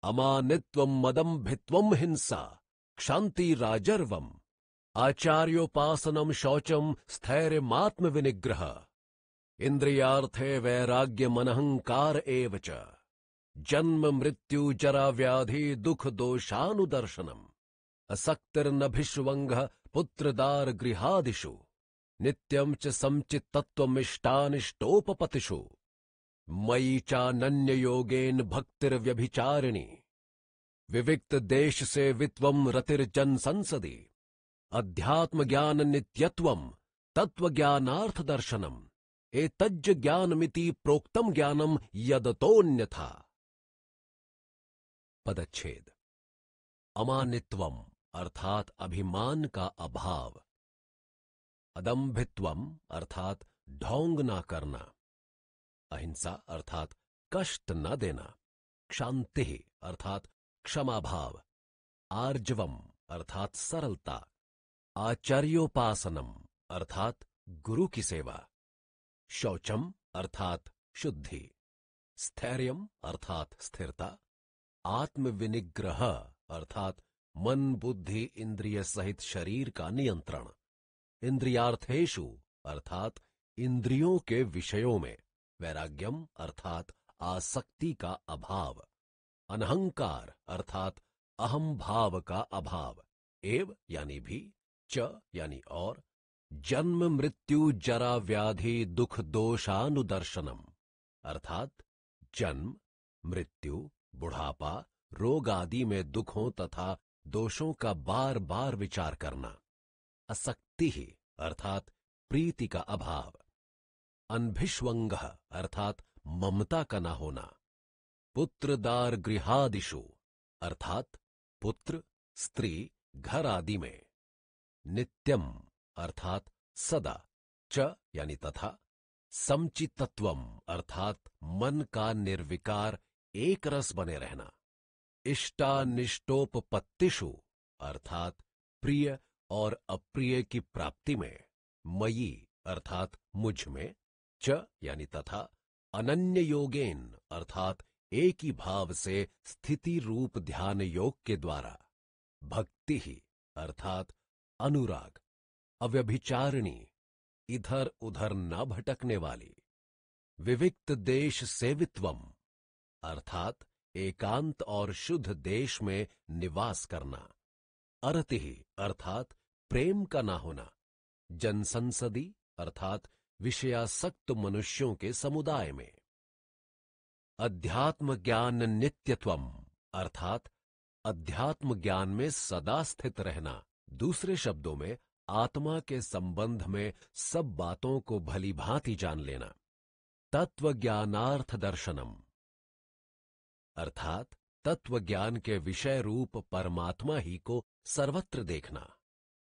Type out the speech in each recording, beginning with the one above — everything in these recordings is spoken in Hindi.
अमानित्वम मदम्भित्वम हिंसा क्षांति राजर्वम आचार्योपासनम शौचम स्थैर्यमात्म विनिग्रह इंद्रियार्थे वैराग्य मनहंकार एव च जन्म मृत्यु जरा व्याधि दुख दोषानुदर्शनम असक्तिर्नभिष्वंग पुत्रदार गृहादिषु नित्यं च समचित्तत्वमिष्टानिष्टोपपतिषु मयि चानन्य योगेन भक्तिर्व्यभिचारिणी विविक्त देश से वित्वम रतिर्जन संसदि अध्यात्म ज्ञान नित्यत्वम तत्व ज्ञानार्थ दर्शनम एतज्ज ज्ञानमिति प्रोक्तम ज्ञानम यदतोन्यथा। पदच्छेद। अमानित्वम अर्थात अभिमान का अभाव, अदम्भित्वम अर्थात ढोंग ना करना, अहिंसा अर्थात कष्ट न देना, क्षांति अर्थात क्षमाभाव, आर्जवम अर्थात सरलता, आचार्योपासनम अर्थात गुरु की सेवा, शौचम अर्थात शुद्धि, स्थैर्यम अर्थात स्थिरता, आत्मविनिग्रह अर्थात मन बुद्धि इंद्रिय सहित शरीर का नियंत्रण, इंद्रियार्थेषु अर्थात इंद्रियों के विषयों में, वैराग्यम अर्थात आसक्ति का अभाव, अनहंकार अर्थात अहम भाव का अभाव, एव यानी भी, च यानी और, जन्म मृत्यु जरा व्याधि दुख दोषानुदर्शनम अर्थात जन्म मृत्यु बुढ़ापा रोग आदि में दुखों तथा दोषों का बार बार विचार करना, असक्ति ही अर्थात प्रीति का अभाव, अनभिष्वंग अर्थात ममता का न होना, पुत्रदार गृहादिषु अर्थात पुत्र स्त्री घर आदि में, नित्यम अर्थात सदा, च यानी तथा, समचित्तत्वम अर्थात मन का निर्विकार एक रस बने रहना, इष्टानिष्टोपपत्तिषु अर्थात प्रिय और अप्रिय की प्राप्ति में, मयि अर्थात मुझ में, च यानी तथा, अनन्य योगेन अर्थात एक ही भाव से स्थिति रूप ध्यान योग के द्वारा, भक्ति ही अर्थात अनुराग, अव्यभिचारिणी इधर उधर न भटकने वाली, विविक्त देश सेवित्वम अर्थात एकांत और शुद्ध देश में निवास करना, अरति अर्थात प्रेम का ना होना, जनसंसदी अर्थात विषयासक्त मनुष्यों के समुदाय में, अध्यात्म ज्ञान नित्यत्वम अर्थात अध्यात्म ज्ञान में सदा स्थित रहना, दूसरे शब्दों में आत्मा के संबंध में सब बातों को भली भांति जान लेना, तत्व ज्ञानार्थ दर्शनम अर्थात तत्व ज्ञान के विषय रूप परमात्मा ही को सर्वत्र देखना,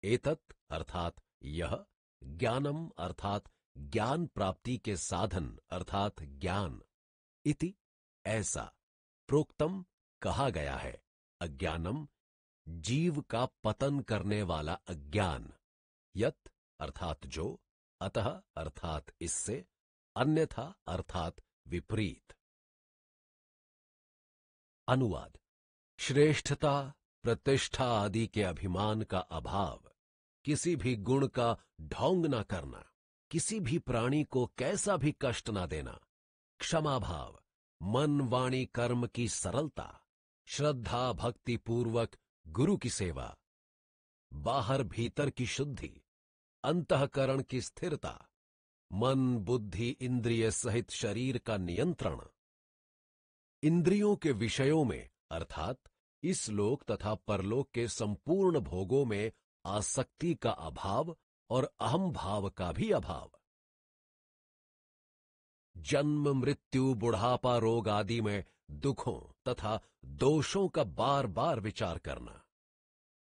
एतत् अर्थात यह, ज्ञानम अर्थात ज्ञान प्राप्ति के साधन अर्थात ज्ञान, इति ऐसा, प्रोक्तम कहा गया है, अज्ञानम जीव का पतन करने वाला अज्ञान, यत् अर्थात जो, अतः अर्थात इससे, अन्यथा अर्थात विपरीत। अनुवाद। श्रेष्ठता प्रतिष्ठा आदि के अभिमान का अभाव, किसी भी गुण का ढोंग न करना, किसी भी प्राणी को कैसा भी कष्ट न देना, क्षमा भाव, मन वाणी कर्म की सरलता, श्रद्धा भक्ति पूर्वक गुरु की सेवा, बाहर भीतर की शुद्धि, अंतःकरण की स्थिरता, मन बुद्धि इंद्रिय सहित शरीर का नियंत्रण, इंद्रियों के विषयों में अर्थात इस लोक तथा परलोक के संपूर्ण भोगों में आसक्ति का अभाव और अहम भाव का भी अभाव, जन्म मृत्यु बुढ़ापा रोग आदि में दुखों तथा दोषों का बार बार विचार करना,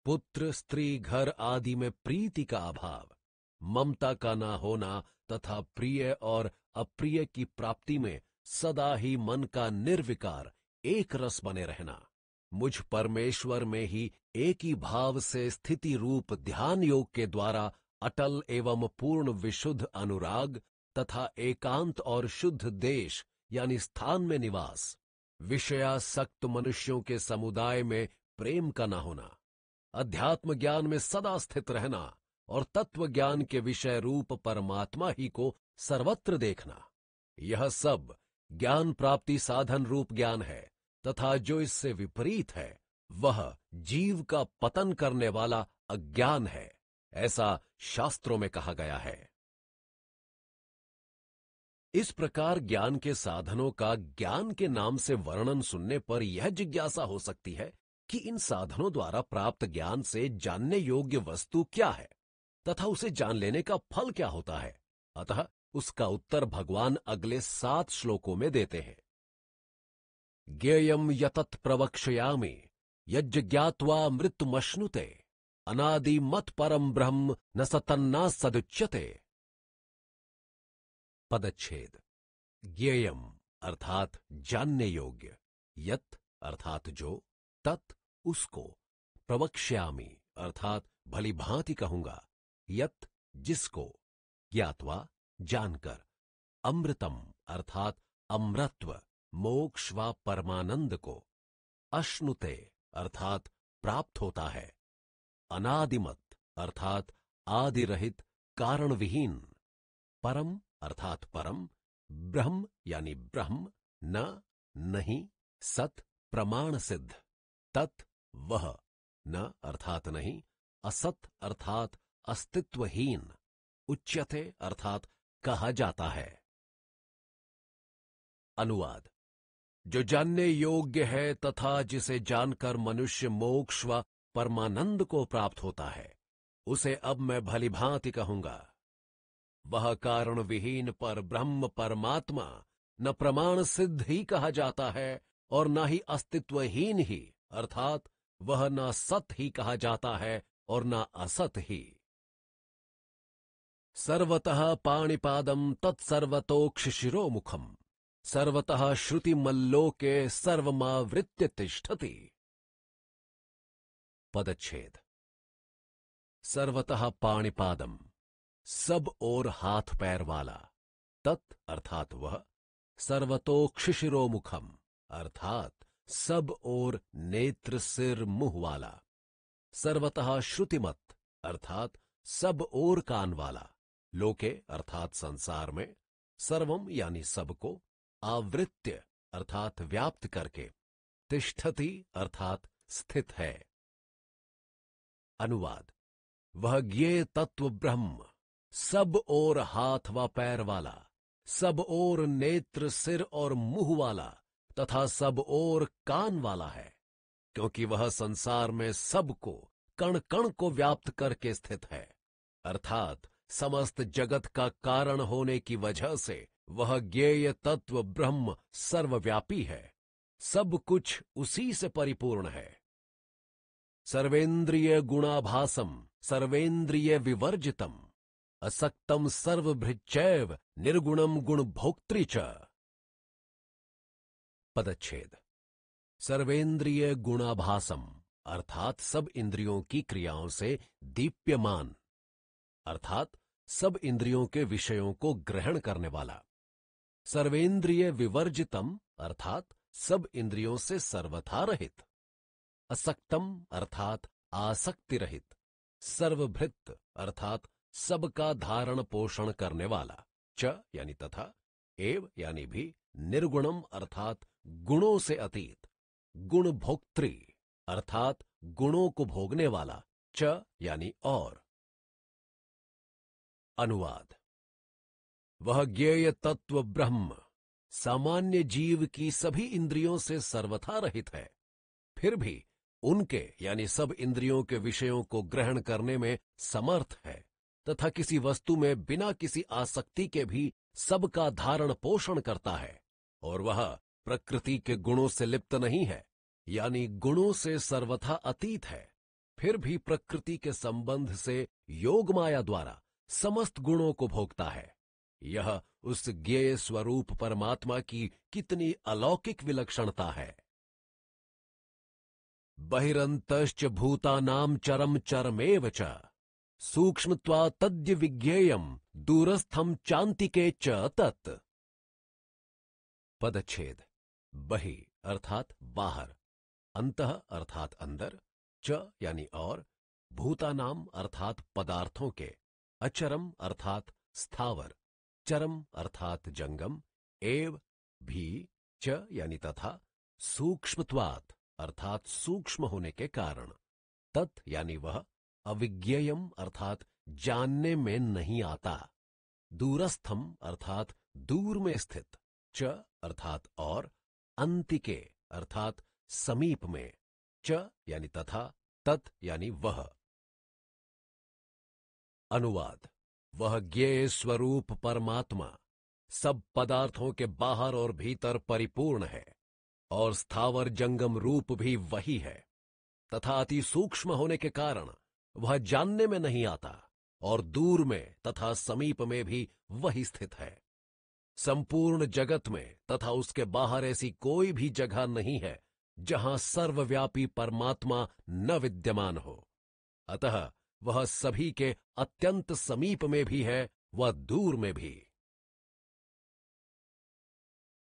पुत्र स्त्री घर आदि में प्रीति का अभाव, ममता का ना होना तथा प्रिय और अप्रिय की प्राप्ति में सदा ही मन का निर्विकार एक रस बने रहना, मुझ परमेश्वर में ही एक ही भाव से स्थिति रूप ध्यान योग के द्वारा अटल एवं पूर्ण विशुद्ध अनुराग तथा एकांत और शुद्ध देश यानी स्थान में निवास, विषयासक्त मनुष्यों के समुदाय में प्रेम का न होना, अध्यात्म ज्ञान में सदा स्थित रहना और तत्व ज्ञान के विषय रूप परमात्मा ही को सर्वत्र देखना, यह सब ज्ञान प्राप्ति साधन रूप ज्ञान है तथा जो इससे विपरीत है वह जीव का पतन करने वाला अज्ञान है, ऐसा शास्त्रों में कहा गया है। इस प्रकार ज्ञान के साधनों का ज्ञान के नाम से वर्णन सुनने पर यह जिज्ञासा हो सकती है कि इन साधनों द्वारा प्राप्त ज्ञान से जानने योग्य वस्तु क्या है तथा उसे जान लेने का फल क्या होता है। अतः उसका उत्तर भगवान अगले 7 श्लोकों में देते हैं। ज्ञेयं यतत प्रवक्ष्यामि यज्ज्ञात्वा मृत्युमश्नुते अनादि मत परम ब्रह्म न सतन्ना सदुच्यते। पदच्छेद। ज्ञेयम अर्थात जानने योग्य, यत अर्थात जो, तत् उसको, प्रवक्ष्यामि अर्थात भली भांति कहूंगा, यत जिसको, ज्ञात्वा जानकर, अमृतम अर्थात अमृतत्व मोक्ष व परमानंद को, अश्नुते अर्थात प्राप्त होता है, अनादिमत अर्थात आदि रहित कारण विहीन, परम अर्थात परम, ब्रह्म यानी ब्रह्म, न नहीं, सत प्रमाण सिद्ध, तत् वह, न अर्थात नहीं, असत अर्थात अस्तित्वहीन, उच्यते अर्थात कहा जाता है। अनुवाद। जो जानने योग्य है तथा जिसे जानकर मनुष्य मोक्ष व परमानंद को प्राप्त होता है, उसे अब मैं भली भांति कहूंगा। वह कारण विहीन पर ब्रह्म परमात्मा न प्रमाण सिद्ध ही कहा जाता है और न ही अस्तित्वहीन ही, अर्थात वह न सत ही कहा जाता है और न असत ही। सर्वतः पाणिपादम तत्सर्वतोक्ष शिरोमुखम सर्वतः श्रुतिमल्लोके सर्वमावृत्य तिष्ठति। पदच्छेद। सर्वतः पाणिपादम सब और हाथ पैर वाला, तत् अर्थात वह, सर्वतोक्ष शिरोमुखम अर्थात सब और नेत्र सिर मुंह वाला, सर्वतः श्रुतिमत अर्थात सब और कान वाला, लोके अर्थात संसार में, सर्वम यानी सबको, आवृत्य अर्थात व्याप्त करके, तिष्ठति अर्थात स्थित है। अनुवाद। वह ज्ञेय तत्व ब्रह्म सब और हाथ व पैर वाला, सब और नेत्र सिर और मुंह वाला तथा सब और कान वाला है, क्योंकि वह संसार में सबको कण कण को व्याप्त करके स्थित है, अर्थात समस्त जगत का कारण होने की वजह से वह ज्ञेय तत्व ब्रह्म सर्वव्यापी है, सब कुछ उसी से परिपूर्ण है। सर्वेंद्रिय गुणाभासम सर्वेंद्रिय विवर्जितम असक्तम सर्वभृच्चैव निर्गुणम गुण भोक्तृ च। पदच्छेद। सर्वेंद्रिय गुणाभासम अर्थात सब इंद्रियों की क्रियाओं से दीप्यमान, अर्थात सब इंद्रियों के विषयों को ग्रहण करने वाला। सर्वेंद्रिय विवर्जितम अर्थात सब इंद्रियों से सर्वथा रहित। असक्तम अर्थात आसक्ति रहित। सर्वभृत अर्थात सबका धारण पोषण करने वाला। च यानी तथा, एव यानी भी, निर्गुणम अर्थात गुणों से अतीत। गुण भोक्तृ अर्थात गुणों को भोगने वाला। च यानी और। अनुवाद। वह ज्ञेय तत्व ब्रह्म सामान्य जीव की सभी इंद्रियों से सर्वथा रहित है, फिर भी उनके यानी सब इंद्रियों के विषयों को ग्रहण करने में समर्थ है तथा किसी वस्तु में बिना किसी आसक्ति के भी सबका धारण पोषण करता है, और वह प्रकृति के गुणों से लिप्त नहीं है, यानी गुणों से सर्वथा अतीत है, फिर भी प्रकृति के संबंध से योग माया द्वारा समस्त गुणों को भोगता है। यह उस ज्ञेय स्वरूप परमात्मा की कितनी अलौकिक विलक्षणता है। बहिरंतश्च भूतानां चरम चरमेव च सूक्ष्मत्वा तद्य विज्ञेयम दूरस्थम चांतिके च तत्। पदच्छेद। बहि अर्थात बाहर, अंतः अर्थात अंदर, च यानी और, भूतानाम अर्थात पदार्थों के, अचरम अर्थात स्थावर, चरम अर्थात जंगम, एव भी, च यानी तथा, सूक्ष्मत्वात् अर्थात सूक्ष्म होने के कारण, तत् यानी वह, अविज्ञेयम अर्थात जानने में नहीं आता, दूरस्थम अर्थात दूर में स्थित, च अर्थात और, अंतिके अर्थात समीप में, च यानी तथा, तत् यानी वह। अनुवाद: वह ज्ञेय स्वरूप परमात्मा सब पदार्थों के बाहर और भीतर परिपूर्ण है और स्थावर जंगम रूप भी वही है तथा अति सूक्ष्म होने के कारण वह जानने में नहीं आता और दूर में तथा समीप में भी वही स्थित है। संपूर्ण जगत में तथा उसके बाहर ऐसी कोई भी जगह नहीं है जहां सर्वव्यापी परमात्मा न विद्यमान हो। अतः वह सभी के अत्यंत समीप में भी है व दूर में भी।